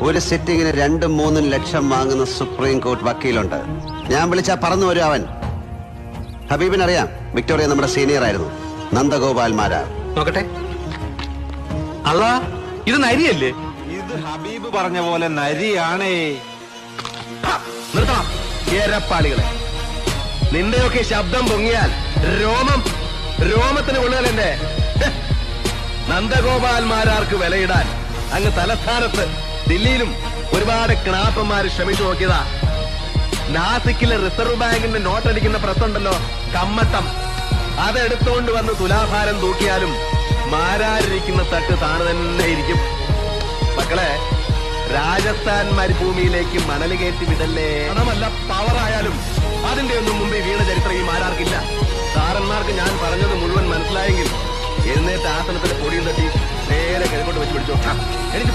ഒരു സിറ്റിങ്ങിന് 2-3 ലക്ഷം വാങ്ങുന്ന supreme court വക്കീലുണ്ട്. ഞാൻ വിളിച്ചാ പറന്നു വരും അവൻ. ഹബീബിനറിയാം, വിക്ടോറിയ നമ്മുടെ സീനിയർ ആയിരുന്നു. നന്ദഗോപാൽ മാരാർ. നോക്കട്ടെ. അല്ല, ഇത് നരിയല്ലേ? ഇത് ഹബീബ് പറഞ്ഞ പോലെ നരിയാണേ. നിർത്തണം ഏരപ്പാളികളെ. നിന്റെയൊക്കെ ശബ്ദം പൊങ്ങിയാൽ രോമത്തിന് കൊള്ളുകയല്ലേ. നന്ദഗോപാൽ മാരാർക്ക് വിലയിടാൻ അങ്ങ് തലസ്ഥാനത്ത് ദില്ലിയിലും ഒരുപാട് കിണാപ്പന്മാര് ശ്രമിച്ചു നോക്കിയതാ. നാസിക്കിലെ റിസർവ് ബാങ്കിന്റെ നോട്ടടിക്കുന്ന പ്രസുണ്ടല്ലോ, കമ്മട്ടം, അതെടുത്തോണ്ട് വന്ന് തുലാഭാരം തൂക്കിയാലും മാരാരിരിക്കുന്ന തട്ട് താണു തന്നെ ഇരിക്കും. മക്കളെ, രാജസ്ഥാൻ മരുഭൂമിയിലേക്ക് മണല് കയറ്റി വിടല്ലേ. പണമല്ല പവറായാലും അതിന്റെ ഒന്നും മുമ്പേ വീണ ചരിത്രം ഈ മാരാർക്കില്ല. സാറന്മാർക്ക് ഞാൻ പറഞ്ഞത് മുഴുവൻ മനസ്സിലായെങ്കിൽ എഴുന്നേറ്റ് ആസനത്തിൽ പൊടിയും തട്ടി നേരെ കിഴക്കോട്ട് വെച്ച് പിടിച്ചോ. എനിക്ക്